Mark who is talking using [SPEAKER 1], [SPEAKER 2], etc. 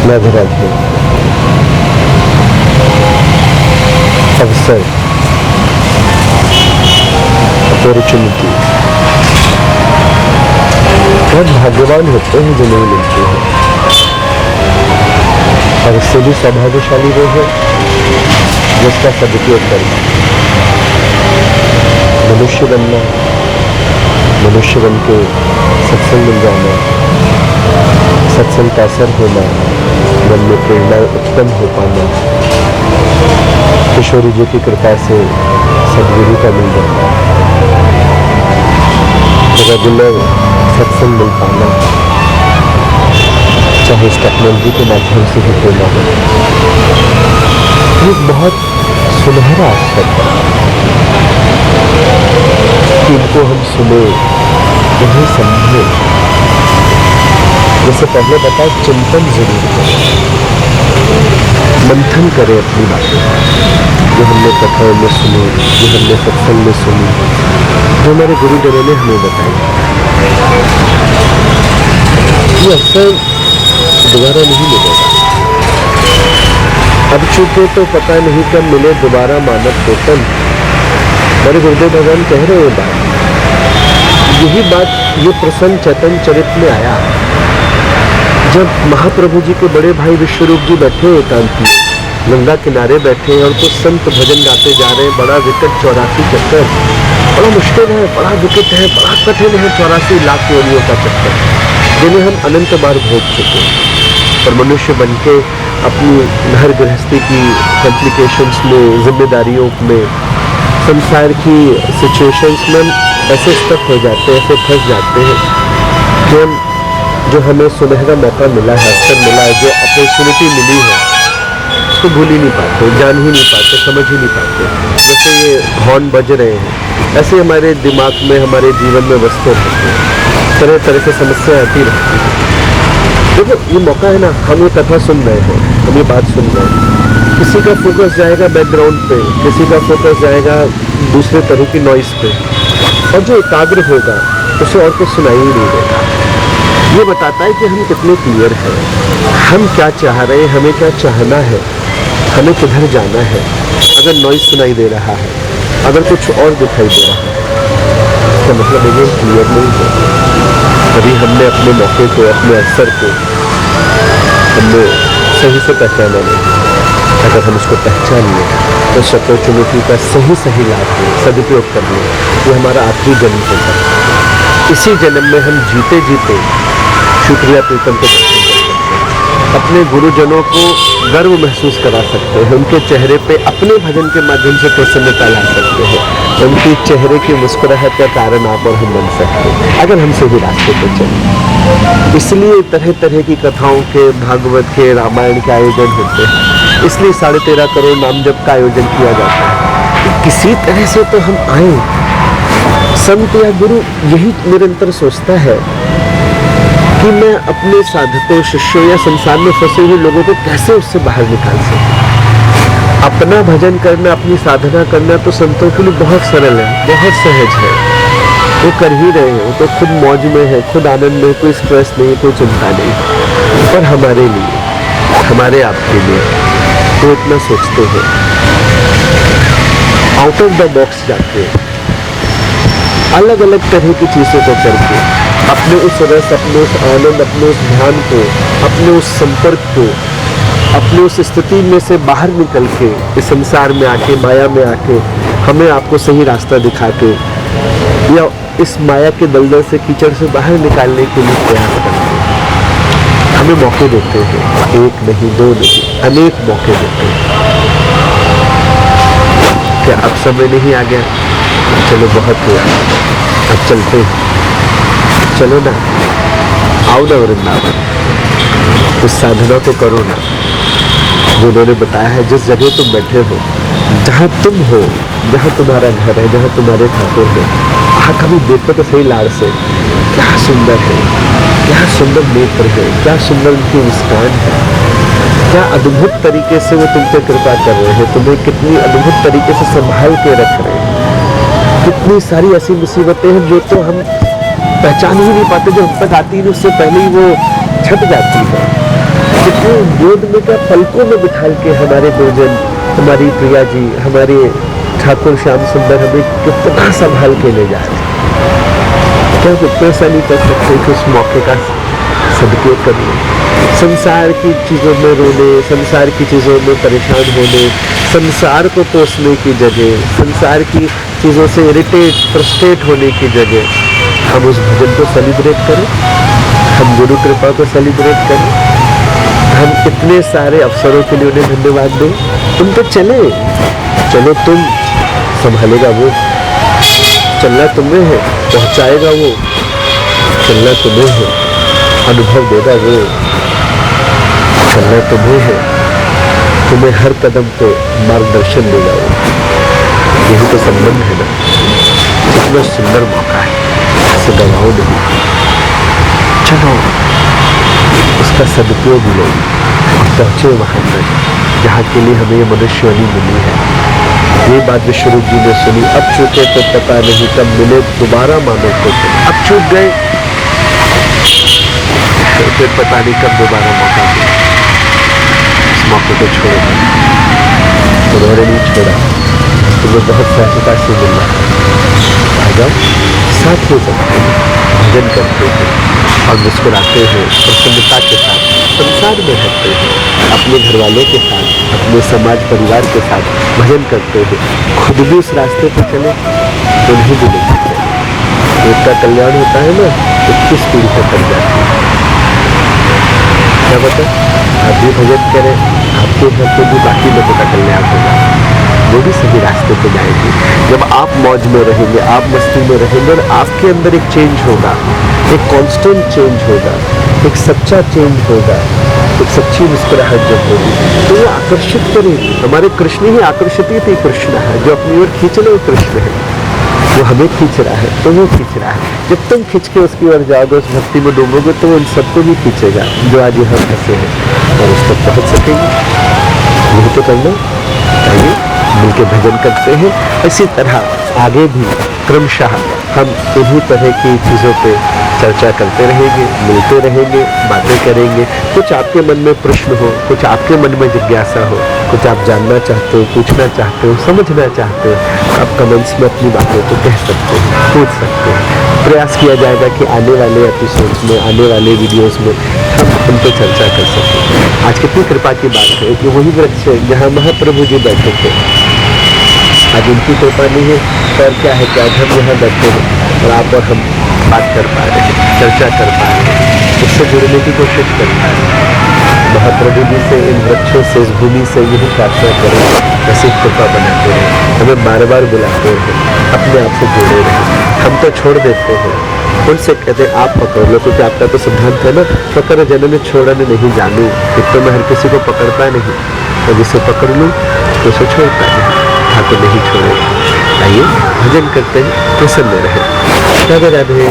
[SPEAKER 1] नागराज है अवसर, अपॉर्चुनिटी। बहुत भाग्यवान होते हैं जो नहीं मिलते हैं, और इससे भी सौभाग्यशाली वो है जिसका सदुपयोग करना। मनुष्य बनना, मनुष्य बन के सत्संग मिल जाना, सत्संग का असर होना, मन में प्रेरणा उत्पन्न हो पाना, किशोरी जी की कृपा से सदगुरु का मिल जाना, रेगुलर सत्संग मिल पाना, चाहे इस टेक्नोलॉजी के माध्यम से ही क्यों ना हो, एक बहुत सुनहरा अवसर है। इनको हम सुने, इन्हें समझे। जैसे पहले बताया, चिंतन जरूर करें, मंथन करें अपनी बातें, जो हमने कथाओं में सुनी, जो हमने सत्संग में सुनी, जो हमारे गुरुजनों ने हमें बताई। ये अवसर दोबारा नहीं मिलेगा। अब चूके तो पता नहीं कब मिले दोबारा मानव कोटन। हमारे गुरुदेव भगवान कह रहे हैं बात, यही बात ये प्रसन्न चैतन्य चरित्र में आया जब महाप्रभु जी के बड़े भाई विश्वरूप जी बैठे एकांत में गंगा किनारे बैठे और कुछ संत भजन गाते जा रहे हैं। बड़ा विकट 84 चक्कर, बड़ा मुश्किल है, बड़ा विकट है, बड़ा कठिन है 84 लाख योनियों का चक्कर, जिन्हें हम अनंत बार भोग चुके हैं। और मनुष्य बन के अपनी घर गृहस्थी की कॉम्प्लिकेशंस में, जिम्मेदारियों में, संसार की सिचुएशंस में ऐसे स्टक हो जाते हैं, ऐसे फंस जाते हैं कि हम जो हमें सुनहरा मौका मिला है, अवसर मिला है, जो अपॉर्चुनिटी मिली है, उसको भूल ही नहीं पाते, जान ही नहीं पाते, समझ ही नहीं पाते। जैसे ये हॉर्न बज रहे हैं, ऐसे हमारे दिमाग में, हमारे जीवन में बसते रहते हैं, तरह तरह से समस्या आती रहती है। देखो, ये मौका है ना, हम ये कथा सुन रहे हैं, हम ये बात सुन रहे हैं, किसी का फोकस जाएगा बैकग्राउंड पे, किसी का फोकस जाएगा दूसरे तरह की नॉइस पे, और जो एकाग्र होगा उसे और कुछ सुनाई ही नहीं देगा। ये बताता है कि हम कितने क्लियर हैं, हम क्या चाह रहे हैं, हमें क्या चाहना है, हमें किधर जाना है। अगर नॉइस सुनाई दे रहा है, अगर कुछ और दिखाई दे रहा है, इसका मतलब ये क्लियर नहीं है। अभी हमने अपने मौके को, अपने अवसर को हमने सही से पहचाना नहीं। अगर हम उसको पहचान लें तो उस अपॉर्चुनिटी का सही लाभ लें, सदुपयोग कर लें। ये हमारा आखिरी जन्म होगा। इसी जन्म में हम जीते जीते शुक्रिया प्रीतम के दर्शन कर सकते हैं, अपने गुरुजनों को गर्व महसूस करा सकते हैं, उनके चेहरे पे अपने भजन के माध्यम से प्रसन्नता ला सकते हैं, उनके चेहरे की मुस्कुराहट का कारण आप और हम बन सकते हैं, अगर हम सही रास्ते पर चलें। इसलिए तरह तरह की कथाओं के, भागवत के, रामायण के आयोजन होते हैं। इसलिए 13.5 करोड़ नाम जप का आयोजन किया जाता है। किसी तरह से तो हम आए। संत या गुरु यही निरंतर सोचता है कि मैं अपने साधकों, शिष्यों या संसार में फंसे हुए लोगों को कैसे उससे बाहर निकाल सकूं। अपना भजन करना, अपनी साधना करना तो संतों के लिए बहुत सरल है, बहुत सहज है, वो कर ही रहे हैं, वो तो खुद मौज में है, खुद आनंद में, कोई स्ट्रेस नहीं, कोई चिंता नहीं। पर हमारे लिए, हमारे आपके लिए तो इतना सोचते हैं, आउट ऑफ द बॉक्स जाके अलग अलग तरह की चीजों को करके अपने उस रस, अपने उस आनंद, अपने उस ध्यान को, अपने उस संपर्क को, अपने उस स्थिति में से बाहर निकल के इस संसार में आके, माया में आके हमें आपको सही रास्ता दिखा के या इस माया के दलदल से, कीचड़ से बाहर निकालने के लिए प्रयास करते हैं। हमें मौके देते हैं, एक नहीं, दो नहीं, अनेक मौके देते हैं। क्या अब समय नहीं आ गया? चलो बहुत हुआ, अब चलते हैं, चलो ना, आओ ना वृंदावन, उस साधना को करो ना जो उन्होंने बताया है। जिस जगह तुम बैठे हो, जहाँ तुम हो, जहाँ तुम्हारा घर है, जहाँ तुम्हारे ठाकुर है, वहाँ कभी देखो तो सही लाड़ से, क्या सुंदर है, क्या सुंदर नेत्र है, क्या सुंदर उनकी मुस्कान है, क्या अद्भुत तरीके से वो तुम पे कृपा कर रहे हैं, तुम्हें कितनी अद्भुत तरीके से संभाल के रख रहे हैं। कितनी सारी ऐसी मुसीबतें हैं जो तो हम पहचान ही नहीं पाते, जो हम तक आती है उससे पहले ही वो छट जाती है। कितनी गोद में क्या पलकों में बिठा के हमारे गुरुजन, हमारी प्रिया जी, हमारे ठाकुर श्याम सुंदर हमें कितना संभाल के ले जाते हैं। क्या कुछ ऐसा नहीं कर सकते कि उस मौके का सदुपयोग करिए। संसार की चीज़ों में रोने, संसार की चीज़ों में परेशान होने, संसार को कोसने की जगह, संसार की चीज़ों से इरिटेट फ्रस्ट्रेट होने की जगह हम उस भजन को सेलिब्रेट करें, हम गुरु कृपा को सेलिब्रेट करें, हम इतने सारे अवसरों के लिए उन्हें धन्यवाद दें। तुम तो चले, चलो तुम, संभालेगा वो, चलना तुम्हें है, पहुंचाएगा वो, चलना तुम्हें है, अनुभव देगा वो, चलना तुम्हें है, तुम्हें हर कदम पे मार्गदर्शन देगा वो। यही तो संबंध है ना। कितना सुंदर मौका है, इसे गवाओ नहीं, चलो उसका सदुपयोग लो और पहुंचे वहां तक जहाँ के लिए हमें ये मनुष्यवाणी मिली है। ये बात विश्वरूप जी ने सुनी, अब चूके तो पता नहीं कब मिले दोबारा मानो को, अब चूक गए तो फिर पता नहीं कब दोबारा मौका मिले। इस मौके को छोड़ो, उन्होंने नहीं छोड़ा, तुम्हें बहुत सहजता से मिला। आ जाओ, साथ हो सकते हैं, भजन करते हैं और मुस्कुराते हैं, प्रसन्नता के साथ संसार में रहते हैं, अपने घर वालों के साथ, अपने समाज परिवार के साथ भजन करते हैं। खुद भी उस रास्ते पर चले, उन्हें भी लेकर चले। एक का कल्याण होता है ना, 21 पीढ़ी तक कर जाती है। क्या बता, आप भी भजन करें, आपके घर पे भी बाकी लोगों का कल्याण होगा, वो भी सही रास्ते पे जाएंगे। जब आप मौज में रहेंगे, आप मस्ती में रहेंगे और आपके अंदर एक चेंज होगा, एक कांस्टेंट चेंज होगा, एक सच्चा चेंज होगा, एक सच्ची मुस्कुराहट जब होगी तो वो आकर्षित करेगी। हमारे कृष्ण ही आकर्षित ही थे, कृष्ण है जो अपनी ओर खींच रहे, कृष्ण है वो हमें खींच रहा है, तो वो खींच रहा है। जब तुम खींच के उसकी ओर जाओगे, उस भक्ति में डूबोगे तो वो उन सबको भी खींचेगा जो आज यहाँ फंसे हैं और उस तक पहुँच सकेंगे। यही तो करना चाहिए, मिलके भजन करते हैं। इसी तरह आगे भी क्रमशः हम इन्हीं तरह की चीज़ों पे चर्चा करते रहेंगे, मिलते रहेंगे, बातें करेंगे। कुछ आपके मन में प्रश्न हो, कुछ आपके मन में जिज्ञासा हो, कुछ आप जानना चाहते हो, पूछना चाहते हो, समझना चाहते हो, आप कमेंट्स में अपनी बातों को कह सकते हैं, पूछ सकते हैं। प्रयास किया जाएगा कि आने वाले एपिसोड्स में, आने वाले वीडियोज़ में हम उन पर चर्चा कर सकें। आज कितनी कृपा की बात है कि वही वृक्ष है जहाँ महाप्रभु जी बैठे थे, आज उनकी कृपा नहीं है और क्या है कि आज हम यहाँ बैठे हैं और आप और हम बात कर पा रहे हैं, चर्चा कर पा रहे हैं, उससे जुड़ने की कोशिश कर पा रहे हैं। महाप्रभु जी से, इन वृक्षों से, इस भूमि से यही प्रार्थना करें, ऐसी कृपा बनाते रहें, हमें बार बार बुलाते हैं, अपने आप से जुड़े रहें। हम तो छोड़ देते हैं, उनसे कहते हैं आप पकड़ लो, क्योंकि आपका तो सिद्धांत है ना, पकड़ जनन छोड़न नहीं जानू। एक तो मैं हर किसी को पकड़ता नहीं, और जिसे पकड़ लूँ तो उसे छोड़ता नहीं, ठाकुर नहीं छोड़ेगा। आइए भजन करते हैं, प्रसन्न रहे। राधे राधे।